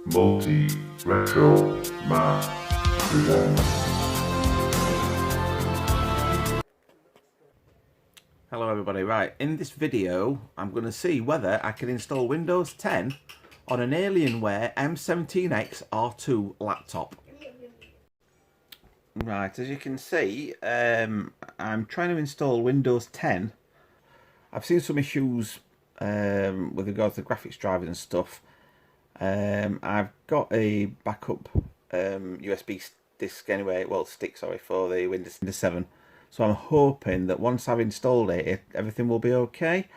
Multi Retro Man presents. Hello everybody, right, in this video I'm going to see whether I can install Windows 10 on an Alienware MX17R2 laptop. Right, as you can see, I'm trying to install Windows 10. I've seen some issues with regards to the graphics drivers and stuff. I've got a backup USB disk anyway, well stick sorry, for the Windows 7. So I'm hoping that once I've installed it, everything will be okay.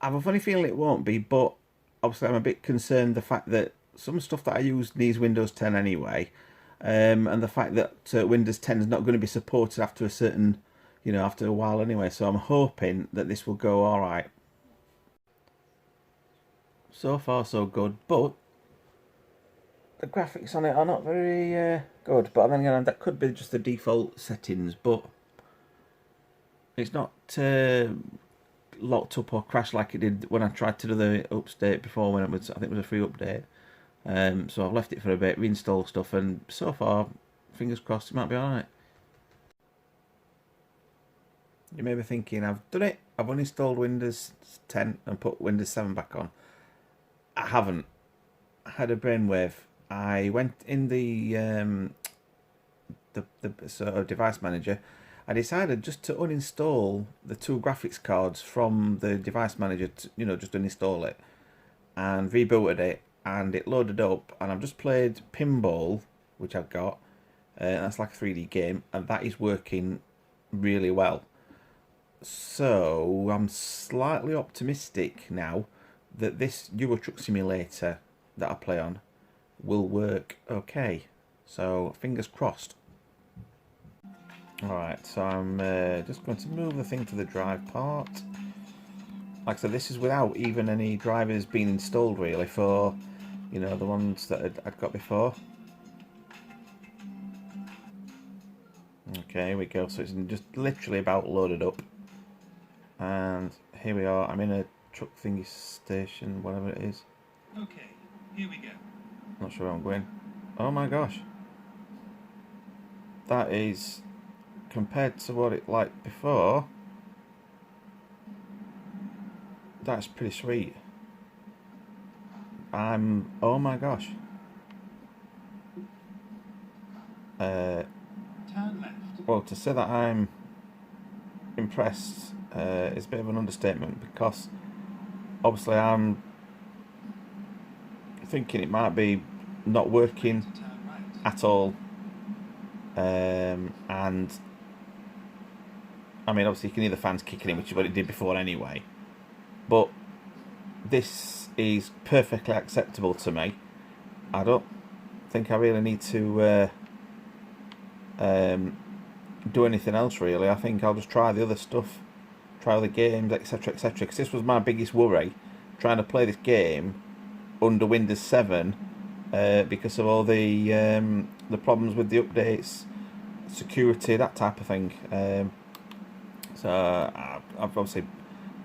I have a funny feeling it won't be, but obviously I'm a bit concerned the fact that some stuff that I use needs Windows 10 anyway, and the fact that Windows 10 is not going to be supported after a certain, after a while anyway. So I'm hoping that this will go all right. So far so good, but the graphics on it are not very good. But then again, that could be just the default settings, but it's not locked up or crashed like it did when I tried to do the update before, when it was, I think it was a free update. So I've left it for a bit, reinstalled stuff, and so far, fingers crossed, it might be alright. You may be thinking, I've done it, I've uninstalled Windows 10 and put Windows 7 back on. I haven't. I had a brainwave. I went in the sort of device manager. I decided just to uninstall the two graphics cards from the device manager, to, just uninstall it, and rebooted it, and it loaded up, and I've just played Pinball, which I've got, that's like a 3D game, and that is working really well. So I'm slightly optimistic now that this Euro Truck Simulator that I play on will work okay. So fingers crossed. Alright, so I'm just going to move the thing to the drive part. Like I said, this is without even any drivers being installed really for, the ones that I'd got before. Okay, here we go. So it's just literally about loaded up. And here we are. I'm in a truck thingy station, whatever it is. Okay, here we go. Not sure where I'm going. Oh my gosh. That is, compared to what it like before, that's pretty sweet. Oh my gosh. Turn left. Well, to say that I'm impressed is a bit of an understatement, because obviously I'm thinking it might be not working at all, and I mean, obviously you can hear the fans kicking in, which is what it did before anyway, but this is perfectly acceptable to me. I don't think I really need to do anything else really. I think I'll just try the other stuff, try other games, etc, etc, because this was my biggest worry, trying to play this game under Windows 7 because of all the problems with the updates, security, that type of thing. So I've obviously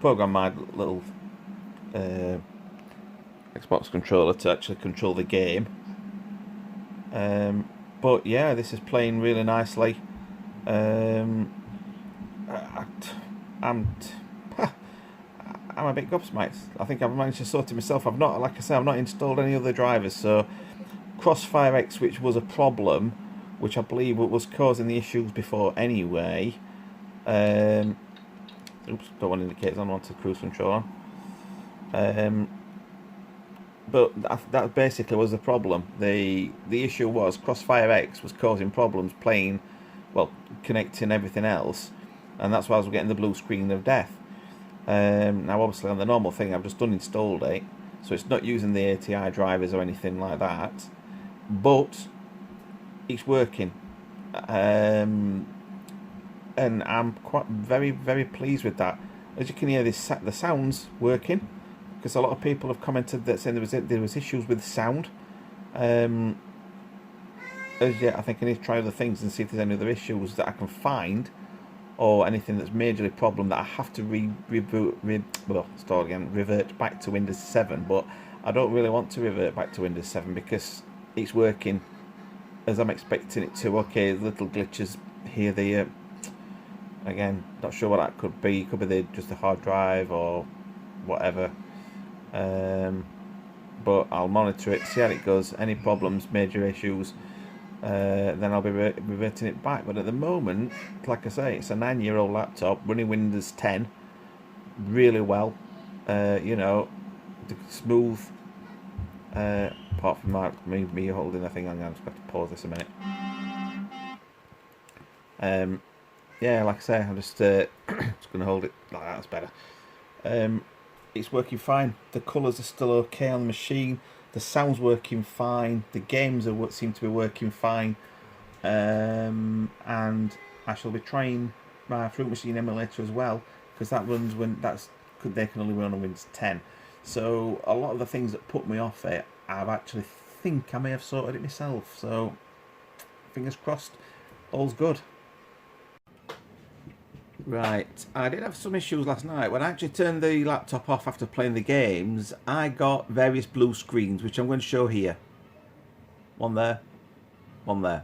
programmed my little Xbox controller to actually control the game. But yeah, this is playing really nicely. I'm a bit gobsmacked. I think I've managed to sort it myself. I've not, like I say, I've not installed any other drivers. So CrossfireX, which was a problem, which I believe was causing the issues before anyway. Oops, don't want to indicate I'm on to cruise control on. But that basically was the problem. The issue was CrossfireX was causing problems playing, well, connecting everything else, and that's why I was getting the blue screen of death. Now obviously on the normal thing I've just uninstalled it, so it's not using the ATI drivers or anything like that, but it's working, and I'm quite very pleased with that. As you can hear, the sound's working, because a lot of people have commented that saying there was issues with sound. As yet, I think I need to try other things and see if there's any other issues that I can find or anything that's majorly problem that I have to revert back to Windows 7. But I don't really want to revert back to Windows 7 because it's working as I'm expecting it to. Okay, little glitches here, there. Again, not sure what that could be. It could be just a hard drive or whatever. But I'll monitor it, see how it goes. Any problems, major issues, then I'll be reverting it back. But at the moment, like I say, it's a 9-year-old laptop running Windows 10 really well. You know, smooth. Apart from that, me holding the thing, I'm just going to pause this a minute. Yeah, like I say, I'm just just going to hold it like that. That's better. It's working fine. The colours are still okay on the machine. The sound's working fine. The games are seem to be working fine. And I shall be trying my Fruit Machine emulator as well, because that runs they can only run on Windows 10. So a lot of the things that put me off it, I've actually think I may have sorted it myself. So fingers crossed, all's good. Right, I did have some issues last night. When I actually turned the laptop off after playing the games, I got various blue screens, which I'm going to show here. One there, one there.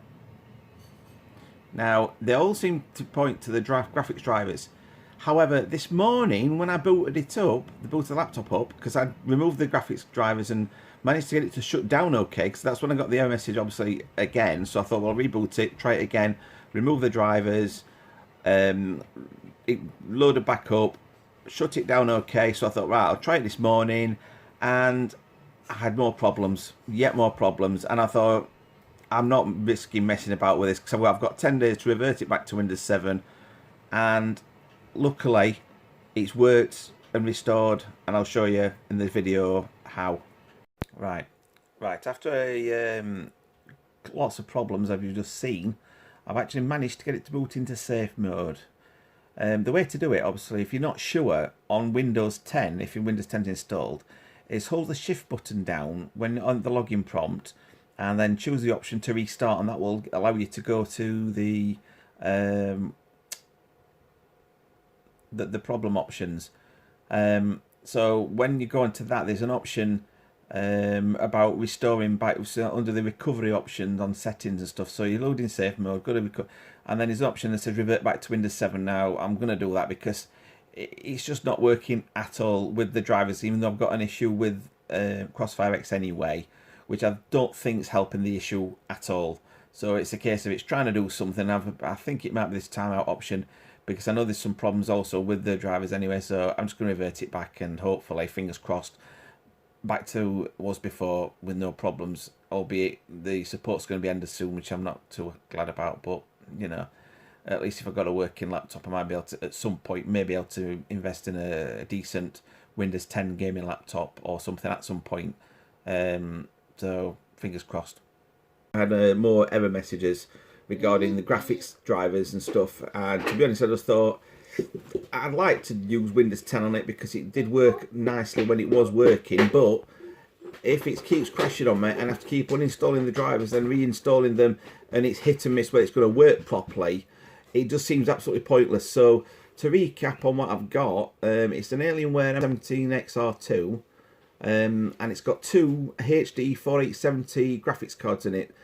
Now, they all seem to point to the graphics drivers. However, this morning, when I booted it up, booted the laptop up, because I removed the graphics drivers and managed to get it to shut down okay, because that's when I got the error message, obviously, again. So I thought, well, reboot it, try it again, remove the drivers, it loaded back up, shut it down okay. So I thought, right, I'll try it this morning, and I had more problems, yet more problems. And I thought, I'm not risking messing about with this, because I've got 10 days to revert it back to Windows 7, and luckily it's worked and restored, and I'll show you in the video how. Right, after lots of problems, as you've just seen, I've actually managed to get it to boot into safe mode. The way to do it, obviously, if you're not sure on Windows 10, if your Windows 10 is installed, is hold the shift button down when on the login prompt, and then choose the option to restart, and that will allow you to go to the problem options. So when you go into that, there's an option about restoring back under the recovery options on settings and stuff. So you're loading safe mode, go to and then there's an option that says revert back to Windows 7. Now I'm going to do that because it's just not working at all with the drivers, even though I've got an issue with CrossfireX anyway, which I don't think is helping the issue at all. So it's a case of it's trying to do something. I think it might be this timeout option, because I know there's some problems also with the drivers anyway. So I'm just going to revert it back, and hopefully, fingers crossed, back to what was before with no problems, albeit the support's going to be ended soon, which I'm not too glad about. But you know, at least if I've got a working laptop, I might be able to at some point maybe able to invest in a decent Windows 10 gaming laptop or something at some point. So fingers crossed. I had more error messages regarding the graphics drivers and stuff, and to be honest, I just thought I'd like to use Windows 10 on it because it did work nicely when it was working. But if it keeps crashing on me and I have to keep uninstalling the drivers and reinstalling them, and it's hit and miss where it's going to work properly, it just seems absolutely pointless. So to recap on what I've got, it's an Alienware MX17R2, and it's got two HD 4870 graphics cards in it,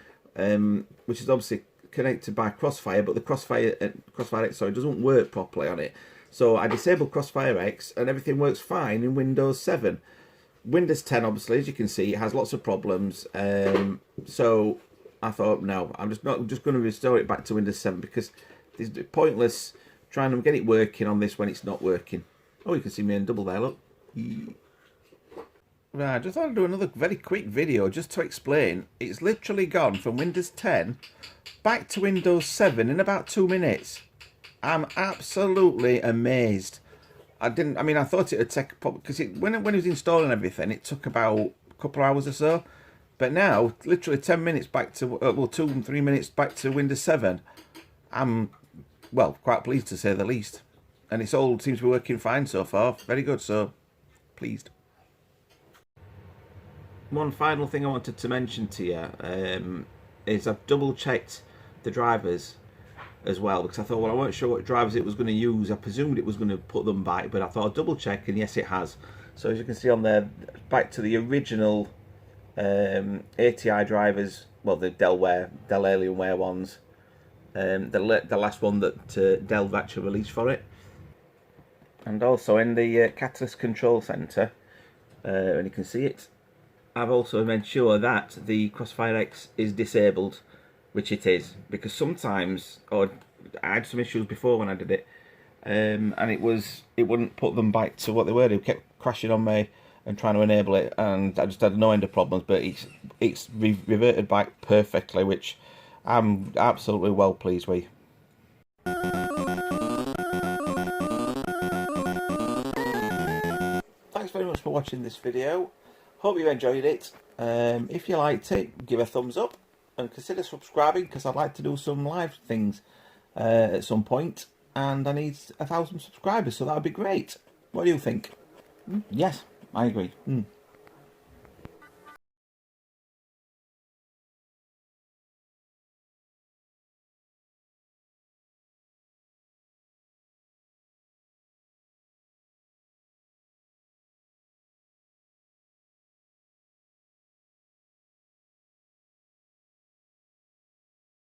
which is obviously connected by Crossfire, but the CrossfireX doesn't work properly on it. So I disabled CrossfireX and everything works fine in Windows 7. Windows 10, obviously, as you can see, it has lots of problems. So I thought, no, I'm just going to restore it back to Windows 7, because it's pointless trying to get it working on this when it's not working. Oh, you can see me in double there, look. Right, I just thought I'd do another very quick video just to explain. It's literally gone from Windows 10 back to Windows 7 in about 2 minutes. I'm absolutely amazed. I thought it would take, because when it was installing everything, it took about a couple of hours or so. But now, literally 10 minutes back to, well, 2 and 3 minutes back to Windows 7. I'm, well, quite pleased to say the least. And it's all seems to be working fine so far. Very good, so pleased. One final thing I wanted to mention to you is I've double checked the drivers. as well, because I thought, well, I weren't sure what drivers it was going to use. I presumed it was going to put them back, but I thought I'd double check, and yes, it has. So as you can see on there, back to the original ATI drivers, well, the Dell Alienware ones, the last one that Dell actually released for it. And also in the Catalyst Control Center, and you can see it, I've also made sure that the CrossfireX is disabled, which it is, because sometimes, or I had some issues before when I did it, and it wouldn't put them back to what they were. It kept crashing on me and trying to enable it, and I just had no end of problems. But it's reverted back perfectly, which I'm absolutely well pleased with. Thanks very much for watching this video. Hope you enjoyed it. If you liked it, give a thumbs up and consider subscribing, because I'd like to do some live things at some point, and I need 1,000 subscribers, so that would be great. What do you think? Yes, I agree.